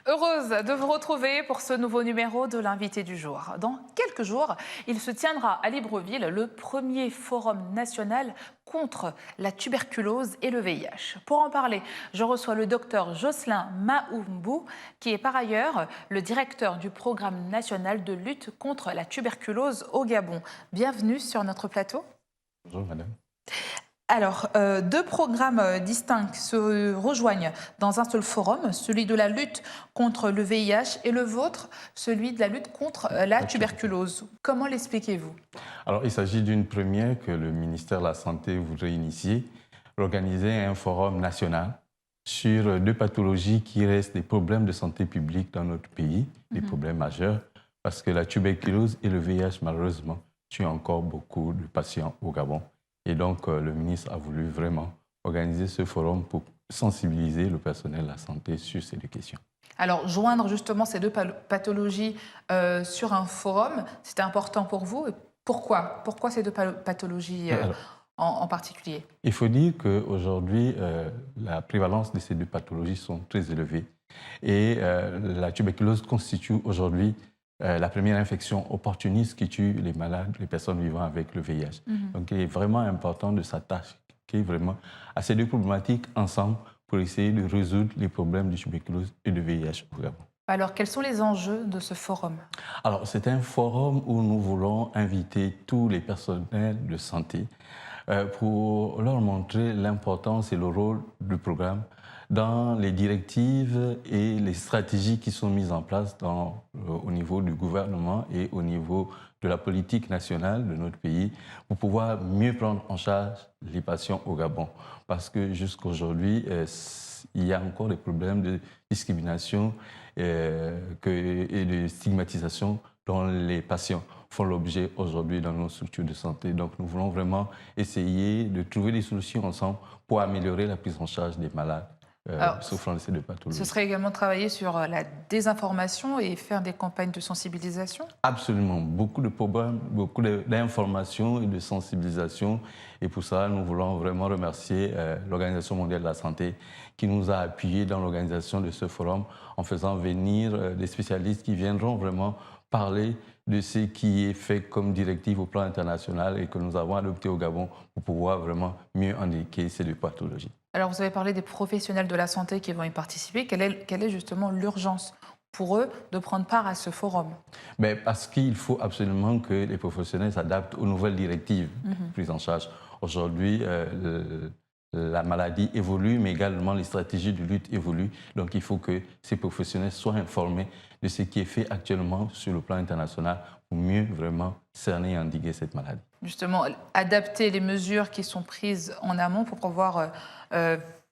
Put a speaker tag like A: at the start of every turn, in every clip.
A: Heureuse de vous retrouver pour ce nouveau numéro de l'invité du jour. Dans quelques jours, il se tiendra à Libreville le premier forum national contre la tuberculose et le VIH. Pour en parler, je reçois le docteur Jocelyn Mahoubou, qui est par ailleurs le directeur du programme national de lutte contre la tuberculose au Gabon. Bienvenue sur notre plateau.
B: Bonjour madame.
A: Alors, deux programmes distincts se rejoignent dans un seul forum, celui de la lutte contre le VIH et le vôtre, celui de la lutte contre la tuberculose. Comment l'expliquez-vous?
B: Alors il s'agit d'une première que le ministère de la Santé voudrait initier, organiser un forum national sur deux pathologies qui restent des problèmes de santé publique dans notre pays, des problèmes majeurs, parce que la tuberculose et le VIH, malheureusement, tuent encore beaucoup de patients au Gabon. Et donc, le ministre a voulu vraiment organiser ce forum pour sensibiliser le personnel de la santé sur ces deux questions.
A: Alors, joindre justement ces deux pathologies sur un forum, c'était important pour vous. Pourquoi ces deux pathologies en particulier?
B: Il faut dire qu'aujourd'hui, la prévalence de ces deux pathologies sont très élevées. Et la tuberculose constitue aujourd'hui la première infection opportuniste qui tue les malades, les personnes vivant avec le VIH. Donc, il est vraiment important de s'attaquer vraiment à ces deux problématiques ensemble pour essayer de résoudre les problèmes de tuberculose et de VIH au Gabon.
A: Alors, quels sont les enjeux de ce forum?
B: Alors, c'est un forum où nous voulons inviter tous les personnels de santé pour leur montrer l'importance et le rôle du programme dans les directives et les stratégies qui sont mises en place au niveau du gouvernement et au niveau de la politique nationale de notre pays pour pouvoir mieux prendre en charge les patients au Gabon. Parce que jusqu'aujourd'hui, il y a encore des problèmes de discrimination et de stigmatisation dont les patients font l'objet aujourd'hui dans nos structures de santé. Donc nous voulons vraiment essayer de trouver des solutions ensemble pour améliorer la prise en charge des malades souffrant de ces deux pathologies.
A: Ce serait également travailler sur la désinformation et faire des campagnes de sensibilisation?
B: Absolument. Beaucoup de problèmes, beaucoup d'informations et de sensibilisation. Et pour ça, nous voulons vraiment remercier l'Organisation mondiale de la santé qui nous a appuyés dans l'organisation de ce forum en faisant venir des spécialistes qui viendront vraiment parler de ce qui est fait comme directive au plan international et que nous avons adopté au Gabon pour pouvoir vraiment mieux indiquer ces deux pathologies.
A: Alors, vous avez parlé des professionnels de la santé qui vont y participer. Quelle est justement l'urgence pour eux de prendre part à ce forum?
B: Parce qu'il faut absolument que les professionnels s'adaptent aux nouvelles directives prises en charge. Aujourd'hui, la maladie évolue, mais également les stratégies de lutte évoluent. Donc, il faut que ces professionnels soient informés de ce qui est fait actuellement sur le plan international pour mieux vraiment cerner et endiguer cette maladie.
A: Justement, adapter les mesures qui sont prises en amont pour pouvoir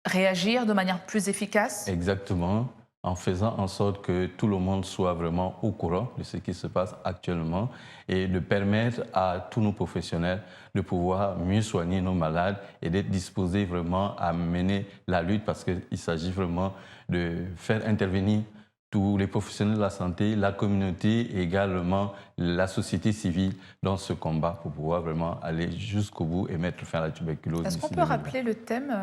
A: réagir de manière plus efficace.
B: Exactement, en faisant en sorte que tout le monde soit vraiment au courant de ce qui se passe actuellement et de permettre à tous nos professionnels de pouvoir mieux soigner nos malades et d'être disposés vraiment à mener la lutte parce qu'il s'agit vraiment de faire intervenir tous les professionnels de la santé, la communauté et également la société civile dans ce combat pour pouvoir vraiment aller jusqu'au bout et mettre fin à la tuberculose.
A: Est-ce qu'on peut rappeler le thème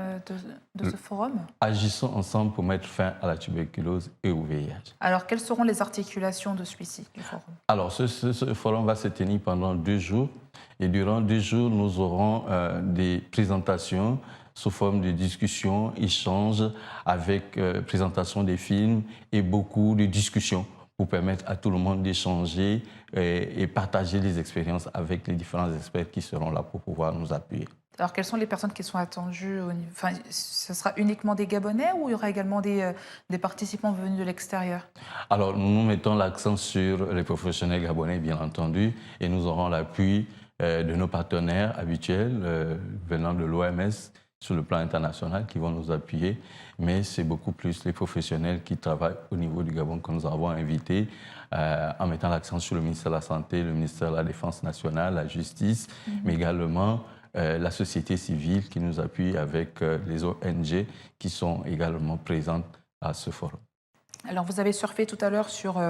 A: de ce forum?
B: Agissons ensemble pour mettre fin à la tuberculose et au VIH.
A: Alors, quelles seront les articulations de celui-ci, du forum?
B: Alors, ce forum va se tenir pendant 2 jours. Et durant 2 jours, nous aurons des présentations sous forme de discussions, échanges avec présentation des films et beaucoup de discussions pour permettre à tout le monde d'échanger et partager des expériences avec les différents experts qui seront là pour pouvoir nous appuyer.
A: Alors, quelles sont les personnes qui sont attendues enfin, ce sera uniquement des Gabonais ou il y aura également des participants venus de l'extérieur? Alors,
B: nous mettons l'accent sur les professionnels gabonais, bien entendu, et nous aurons l'appui de nos partenaires habituels venant de l'OMS sur le plan international qui vont nous appuyer, mais c'est beaucoup plus les professionnels qui travaillent au niveau du Gabon que nous avons invités en mettant l'accent sur le ministère de la Santé, le ministère de la Défense nationale, la justice, mais également la société civile qui nous appuie avec les ONG qui sont également présentes à ce forum.
A: Alors, vous avez surfé tout à l'heure sur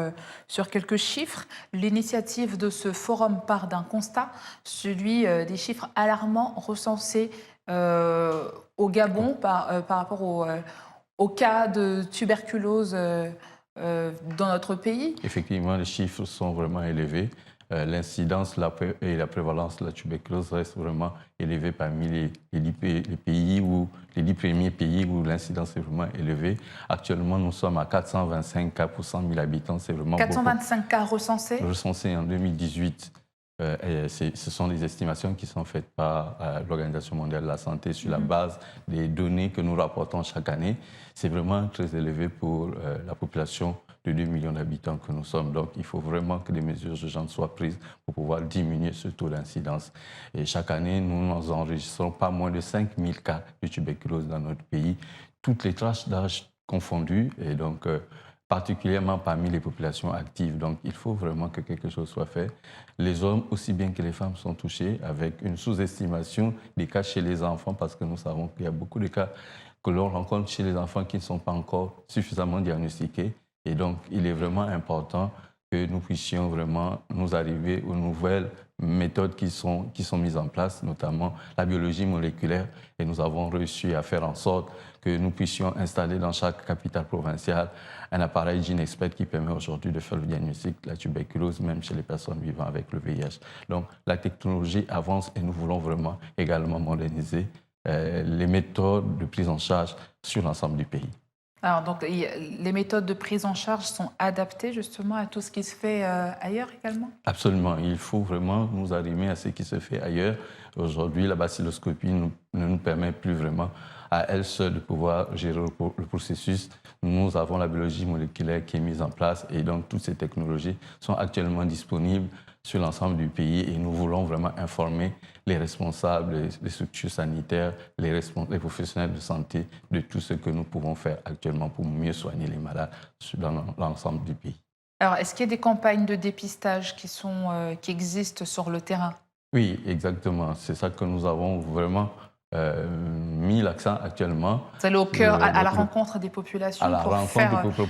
A: quelques chiffres. L'initiative de ce forum part d'un constat, celui des chiffres alarmants recensés au Gabon par rapport au cas de tuberculose dans notre pays.
B: Effectivement, les chiffres sont vraiment élevés. L'incidence et la prévalence de la tuberculose restent vraiment élevées parmi les 10 premiers pays où l'incidence est vraiment élevée. Actuellement, nous sommes à 425 cas pour 100 000 habitants. C'est vraiment
A: 425 cas recensés.
B: Recensés en 2018. Ce sont des estimations qui sont faites par l'Organisation mondiale de la santé sur la base des données que nous rapportons chaque année. C'est vraiment très élevé pour la population de 2 millions d'habitants que nous sommes. Donc, il faut vraiment que des mesures urgentes soient prises pour pouvoir diminuer ce taux d'incidence. Et chaque année, nous enregistrons pas moins de 5 000 cas de tuberculose dans notre pays, toutes les tranches d'âge confondues. Et donc, particulièrement parmi les populations actives. Donc, il faut vraiment que quelque chose soit fait. Les hommes, aussi bien que les femmes, sont touchés avec une sous-estimation des cas chez les enfants, parce que nous savons qu'il y a beaucoup de cas que l'on rencontre chez les enfants qui ne sont pas encore suffisamment diagnostiqués. Et donc, il est vraiment important que nous puissions vraiment nous arriver aux nouvelles méthodes qui sont mises en place, notamment la biologie moléculaire. Et nous avons réussi à faire en sorte que nous puissions installer dans chaque capitale provinciale un appareil GeneXpert qui permet aujourd'hui de faire le diagnostic de la tuberculose, même chez les personnes vivant avec le VIH. Donc, la technologie avance et nous voulons vraiment également moderniser les méthodes de prise en charge sur l'ensemble du pays.
A: Alors, donc, les méthodes de prise en charge sont adaptées justement à tout ce qui se fait ailleurs également?
B: Absolument. Il faut vraiment nous arrimer à ce qui se fait ailleurs. Aujourd'hui, la bacilloscopie ne nous permet plus vraiment à elle seule de pouvoir gérer le processus. Nous avons la biologie moléculaire qui est mise en place et donc toutes ces technologies sont actuellement disponibles sur l'ensemble du pays et nous voulons vraiment informer les responsables, les structures sanitaires, les professionnels de santé de tout ce que nous pouvons faire actuellement pour mieux soigner les malades dans l'ensemble du pays.
A: Alors, est-ce qu'il y a des campagnes de dépistage qui existent sur le terrain?
B: Oui, exactement. C'est ça que nous avons vraiment mis l'accent actuellement.
A: Vous allez au cœur, à la rencontre des populations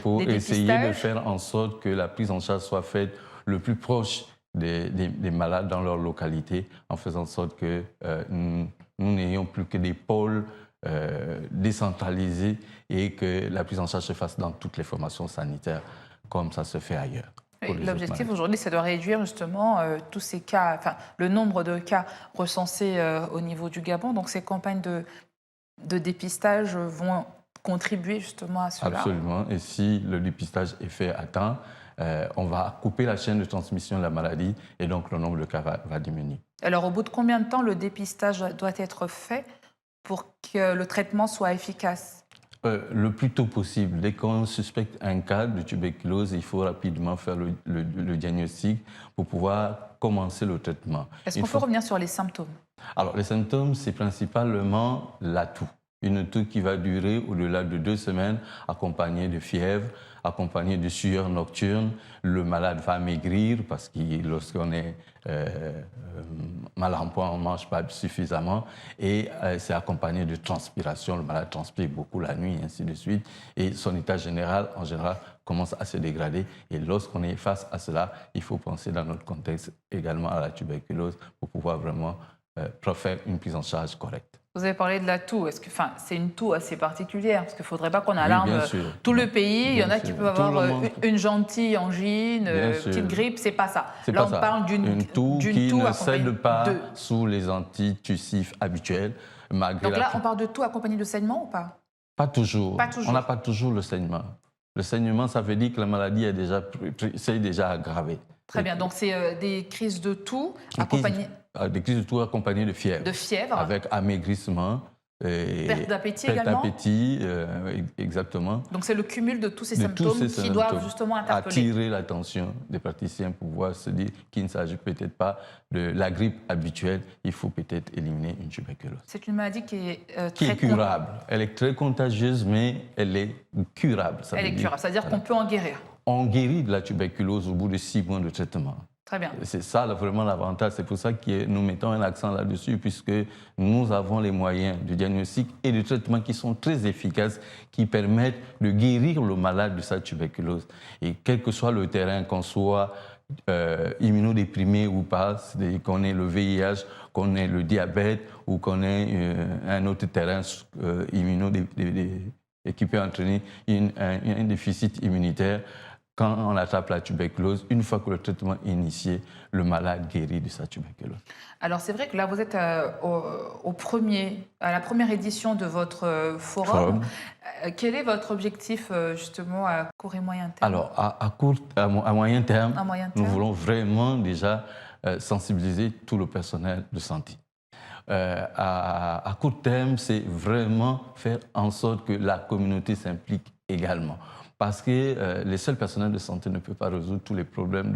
B: pour essayer de faire en sorte que la prise en charge soit faite le plus proche des malades dans leur localité, en faisant en sorte que nous n'ayons plus que des pôles décentralisés et que la prise en charge se fasse dans toutes les formations sanitaires, comme ça se fait ailleurs.
A: L'objectif aujourd'hui, c'est de réduire justement tous ces cas, enfin le nombre de cas recensés au niveau du Gabon. Donc ces campagnes de dépistage vont contribuer justement à cela.
B: Absolument. Et si le dépistage est fait à temps, on va couper la chaîne de transmission de la maladie et donc le nombre de cas va diminuer.
A: Alors au bout de combien de temps le dépistage doit être fait pour que le traitement soit efficace?
B: Le plus tôt possible. Dès qu'on suspecte un cas de tuberculose, il faut rapidement faire le diagnostic pour pouvoir commencer le traitement.
A: Est-ce qu'on peut revenir sur les symptômes?
B: Alors, les symptômes, c'est principalement la toux. Une toux qui va durer au-delà de 2 semaines, accompagnée de fièvre, accompagnée de sueur nocturne. Le malade va maigrir parce que lorsqu'on est mal en point, on ne mange pas suffisamment. Et c'est accompagné de transpiration. Le malade transpire beaucoup la nuit, ainsi de suite. Et son état général, en général, commence à se dégrader. Et lorsqu'on est face à cela, il faut penser dans notre contexte également à la tuberculose pour pouvoir vraiment faire une prise en charge correcte.
A: Vous avez parlé de la toux. C'est une toux assez particulière parce qu'il ne faudrait pas qu'on alarme tout le pays. Il y en a qui peuvent avoir une gentille angine, une petite grippe. C'est pas ça. Là, on parle d'une
B: toux qui ne cède pas sous les antitussifs habituels.
A: Donc là, on parle de toux accompagnée de saignement ou pas?
B: Pas toujours. On n'a pas toujours le saignement. Le saignement, ça veut dire que la maladie s'est déjà aggravée.
A: Très bien. Donc c'est des crises de toux accompagnées.
B: Des crises de toux accompagnées de fièvre.
A: De fièvre.
B: Avec amaigrissement.
A: Perte d'appétit également.
B: Perte d'appétit, exactement.
A: Donc c'est le cumul de tous ces symptômes qui doivent justement interpeller.
B: Attirer l'attention des praticiens pour pouvoir se dire qu'il ne s'agit peut-être pas de la grippe habituelle, il faut peut-être éliminer une tuberculose.
A: C'est une maladie qui est
B: très curable. Elle est très contagieuse, mais elle est curable.
A: Elle est curable, c'est-à-dire qu'on peut en guérir.
B: On guérit de la tuberculose au bout de 6 mois de traitement.
A: Très bien.
B: C'est ça vraiment l'avantage. C'est pour ça que nous mettons un accent là-dessus, puisque nous avons les moyens de diagnostic et de traitement qui sont très efficaces, qui permettent de guérir le malade de sa tuberculose. Et quel que soit le terrain, qu'on soit immunodéprimé ou pas, qu'on ait le VIH, qu'on ait le diabète ou qu'on ait un autre terrain et qui peut entraîner un déficit immunitaire. Quand on attrape la tuberculose, une fois que le traitement est initié, le malade guérit de sa tuberculose.
A: Alors c'est vrai que là vous êtes à la première édition de votre forum. Quel est votre objectif justement à court et moyen terme?
B: Alors à moyen terme, nous
A: terme,
B: voulons vraiment déjà sensibiliser tout le personnel de santé. À court terme, c'est vraiment faire en sorte que la communauté s'implique également. Parce que les seuls personnels de santé ne peuvent pas résoudre tous les problèmes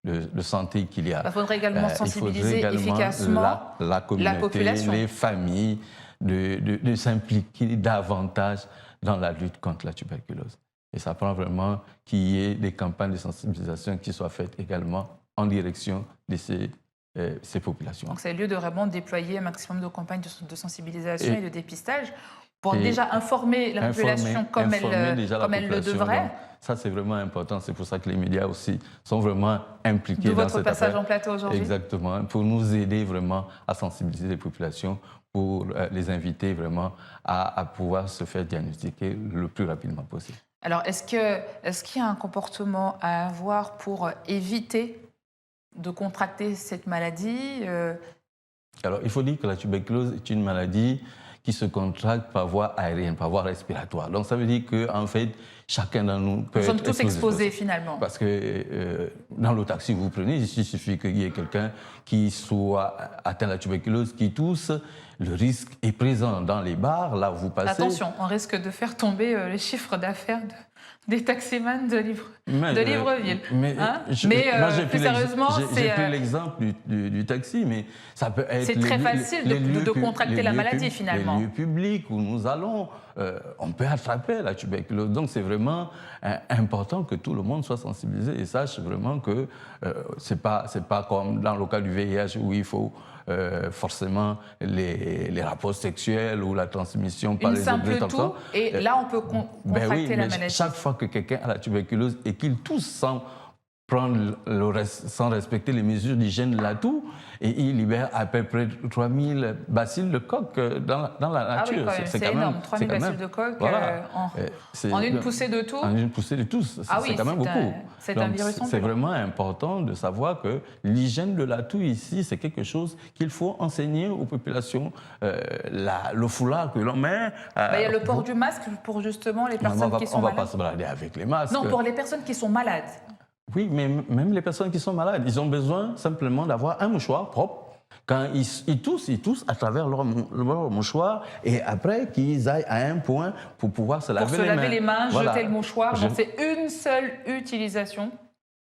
B: de santé qu'il y a.
A: Il faudrait également sensibiliser efficacement
B: la communauté,
A: la population,
B: les familles, de s'impliquer davantage dans la lutte contre la tuberculose. Et ça prend vraiment qu'il y ait des campagnes de sensibilisation qui soient faites également en direction de ces populations.
A: Donc c'est lieu de vraiment déployer un maximum de campagnes de sensibilisation et de dépistage pour déjà informer la population comme elle le devrait.
B: Donc, ça, c'est vraiment important. C'est pour ça que les médias aussi sont vraiment impliqués dans
A: votre
B: cette
A: passage
B: affaire.
A: en plateau aujourd'hui.
B: Exactement, pour nous aider vraiment à sensibiliser les populations, pour les inviter vraiment à pouvoir se faire diagnostiquer le plus rapidement possible.
A: Alors, est-ce qu'il y a un comportement à avoir pour éviter de contracter cette maladie?
B: Alors, il faut dire que la tuberculose est une maladie qui se contracte par voie aérienne, par voie respiratoire. Donc, ça veut dire qu'en fait, chacun d'entre nous peut être exposé.
A: Nous sommes tous exposés, finalement.
B: Parce que dans le taxi que vous prenez, il suffit qu'il y ait quelqu'un qui soit atteint de la tuberculose, qui tousse. Le risque est présent dans les bars, là où vous passez.
A: Attention, on risque de faire tomber les chiffres d'affaires des taximans de Libreville.
B: Mais,
A: plus sérieusement,
B: j'ai pris l'exemple du taxi, mais ça peut être...
A: C'est très facile de contracter la maladie, finalement.
B: Les lieux publics où nous allons, on peut attraper la tuberculose. Donc, c'est vraiment important que tout le monde soit sensibilisé et sache vraiment que c'est pas comme dans le cas du VIH où il faut forcément les rapports sexuels ou la transmission par les objets comme ça.
A: Et là, on peut contracter la maladie.
B: Chaque fois que quelqu'un a la tuberculose et qu'il tousse sans respecter les mesures d'hygiène de la toux, et il libère à peu près 3000 bacilles de coque dans la nature.
A: Ah oui, c'est énorme, 3000 bacilles de coque en une poussée de toux.
B: En une poussée de toux, c'est quand même beaucoup.
A: C'est un virus ambulant.
B: C'est vraiment important de savoir que l'hygiène de la toux ici, c'est quelque chose qu'il faut enseigner aux populations. Le foulard que l'on met...
A: Il y a le port du masque pour justement les personnes qui sont malades.
B: On ne va pas se balader avec les masques.
A: Non, pour les personnes qui sont malades.
B: Oui, mais même les personnes qui sont malades, ils ont besoin simplement d'avoir un mouchoir propre. Quand ils toussent à travers leur mouchoir et après qu'ils aillent à un point pour pouvoir se laver les mains.
A: Pour se laver les mains,
B: voilà.
A: jeter le mouchoir. C'est une seule utilisation.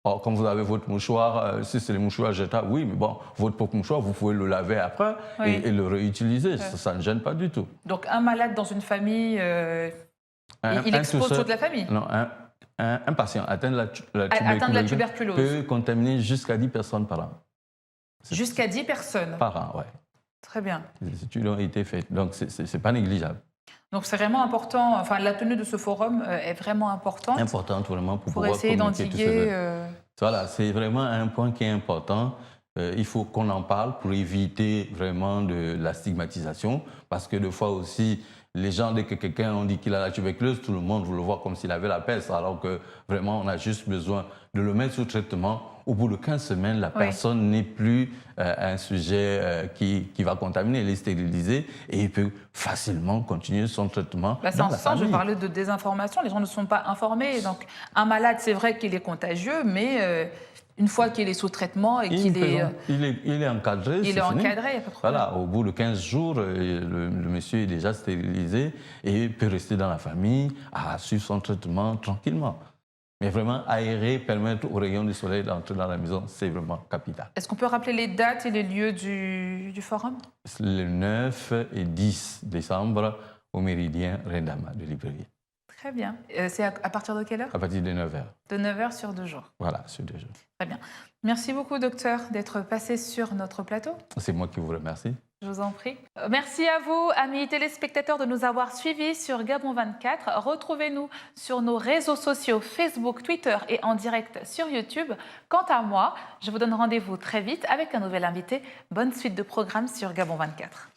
B: Or, quand vous avez votre mouchoir, si c'est les mouchoirs jetables, oui, mais bon, votre propre mouchoir, vous pouvez le laver après et le réutiliser. Ça ne gêne pas du tout.
A: Donc, un malade dans une famille, il expose toute la famille?
B: Non, un patient atteint de la tuberculose peut contaminer jusqu'à 10 personnes par an.
A: Jusqu'à 10 personnes?
B: Par an, oui.
A: Très bien.
B: Les études ont été faites, donc ce n'est pas négligeable.
A: Donc c'est vraiment important, enfin la tenue de ce forum est vraiment importante.
B: Importante vraiment pour pouvoir
A: essayer d'endiguer...
B: Voilà, c'est vraiment un point qui est important. Il faut qu'on en parle pour éviter vraiment de la stigmatisation, parce que des fois aussi, les gens, dès que quelqu'un on dit qu'il a la tuberculose, tout le monde vous le voit comme s'il avait la peste, alors que vraiment on a juste besoin de le mettre sous traitement. Au bout de 15 semaines, la personne n'est plus un sujet qui va contaminer, elle est stérilisée et il peut facilement continuer son traitement.
A: C'est en ce sens, je parlais de désinformation, les gens ne sont pas informés. Donc un malade, c'est vrai qu'il est contagieux, mais... une fois qu'il est sous traitement et qu'il est...
B: Il est encadré,
A: il est encadré, il n'y a pas de problème.
B: Voilà, au bout de 15 jours, le monsieur est déjà stérilisé et peut rester dans la famille à suivre son traitement tranquillement. Mais vraiment, aérer, permettre aux rayons du soleil d'entrer dans la maison, c'est vraiment capital. Est-ce
A: qu'on peut rappeler les dates et les lieux du forum?
B: Le 9 et 10 décembre au Méridien Rendama de Libreville.
A: Très bien. C'est à partir de quelle heure?
B: À partir de 9h.
A: De 9h sur 2 jours.
B: Voilà, sur 2 jours.
A: Très bien. Merci beaucoup, docteur, d'être passé sur notre plateau.
B: C'est moi qui vous remercie.
A: Je vous en prie. Merci à vous, amis téléspectateurs, de nous avoir suivis sur Gabon 24. Retrouvez-nous sur nos réseaux sociaux Facebook, Twitter et en direct sur YouTube. Quant à moi, je vous donne rendez-vous très vite avec un nouvel invité. Bonne suite de programmes sur Gabon 24.